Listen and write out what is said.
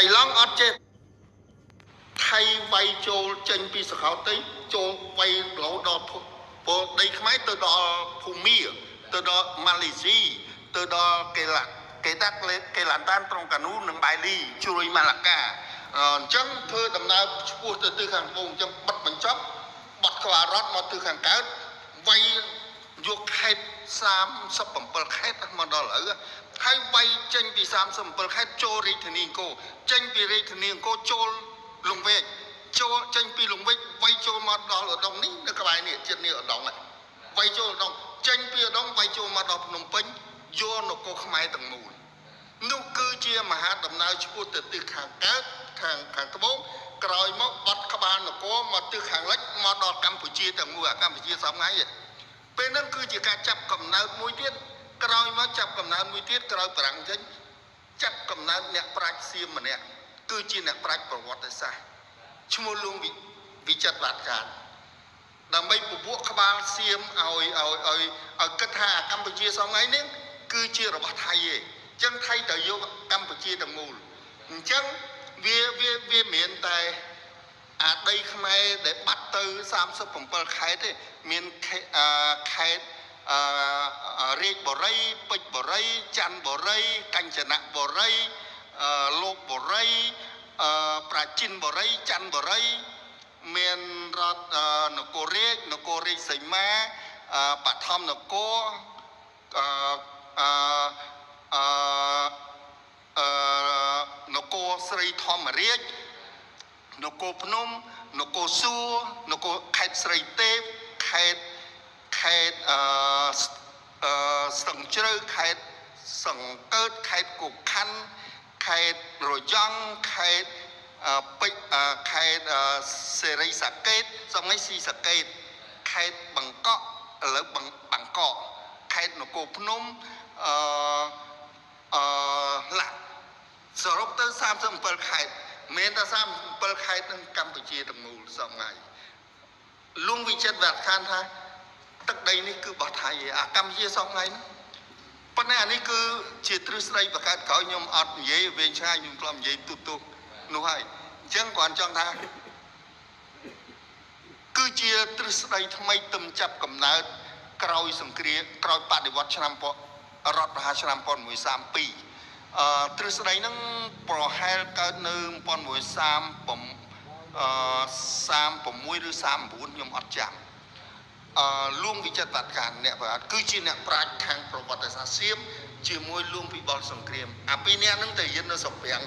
Thầy lăng ọt chết thầy vayចូលចេញពីសកលតីចូលវៃឡូដល់ពលដីខ្មែរទៅដល់ភូមាទៅដល់ម៉ាឡេស៊ីទៅដល់កេដាក់កេឡានតានត្រង់កានូនិងបៃលីជួយម៉ាឡាកាអញ្ចឹងធ្វើដំណើរឆ្ពោះទៅទិសខាងត្បូងអញ្ចឹងបិទបញ្ចប់បត់ក្បាលរត់មកទិសខាងកើតវៃយកខេត្ត37ខេត្តមកដល់ឥឡូវហើយវៃចេញពី37ខេត្តចូលរាជធានីអង្គរចេញពីរាជធានីអង្គរចូលលង្វែកចូលចេញពីលង្វែកវៃចូលមកដល់ឧដុង្គនេះនៅក្បែរនេះចិត្តនេះឧដុង្គវៃចូលឧដុង្គចេញពីឧដុង្គវៃចូលមកដល់ភ្នំពេញយកនគរខ្មែរទាំងមូលនោះគឺជាមហាដំណើរឆ្ពោះទៅទិសខាងកើតខាងត្បូងក្រោយមកបត់ក្បាលនគរមកទិសខាងលិចមកដល់កម្ពុជាទាំងមូលកម្ពុជាសពថ្ងៃពេលហ្នឹងគឺជាការចាប់កំណើតមួយទៀតក្រោយមកចាប់កំណើតមួយទៀតក្រោយប្រាំងចេញចាប់កំណើតអ្នកប្រាជ្ញសៀមម្នាក់គឺជាអ្នកប្រាជ្ញប្រវត្តិសាស្ត្រឈ្មោះលួងវិចិត្រវត្តការដើម្បីពពួកក្បាលសៀមឲ្យគិតថាកម្ពុជាសថ្ងៃនេះគឺជារបស់ថៃឯងអញ្ចឹងថៃត្រូវយកកម្ពុជាទាំងមូលអញ្ចឹងវាមានតែអាដីខ្មែរដែលបាត់ទៅ37ខេត្តទេមានខេត្តរាជបុរីពេជ្របុរីច័ន្ទបុរីកញ្ចនបុរីលោកបុរីប្រាជិនបុរីច័ន្ទបុរីមានរដ្ឋនគររាជសីមាបឋមនគរនគរស្រីធម្មរាជនគរភ្នំនគរសួរនគរខេត្តស្រីទេពខេត្តស្ទឹងជ្រៅខេត្តសង្កើតខេត្តគូខណ្ឌខេត្តរយង់ខេត្តខេត្តសេរីសាកេតសម័យស៊ីសាកេតខេត្តបង្កក់ឥឡូវបង្កក់ខេត្តនគរភ្នំឡាក់សរុបទៅ37ខេត្តមានតែ37ខេត្តនៅកម្ពុជាទាំងមូលសមថ្ងៃលួងវិចិត្រវត្តខានថាទឹកដីនេះគឺរបស់ថៃឯអាកម្ពុជាសពថ្ងៃនេះប៉ុន្តែអានេះគឺជាទ្រឹស្ដីបង្កើតក្រោយខ្ញុំអត់និយាយវែងឆ្ងាយខ្ញុំធ្លាប់និយាយទូនោះហើយអញ្ចឹងគាត់ចង់ថាគឺជាទ្រឹស្ដីថ្មីទំចាប់កំណើតក្រោយសង្គ្រាមក្រោយបដិវត្តឆ្នាំរដ្ឋប្រហារឆ្នាំ1932ទ្រឹស្ដីហ្នឹងប្រហែលកើតនៅ1936ឬ39ខ្ញុំអត់ចាំលួងវិចិត្រវត្តការអ្នកប្រាជ្ញគឺជាអ្នកប្រាជ្ញខាងប្រវត្តិសាស្ត្រសៀមជាមួយលួងពិបុលសង្គ្រាមអាពីរនាក់ហ្នឹងទៅរៀននៅស្រុកប្រាំង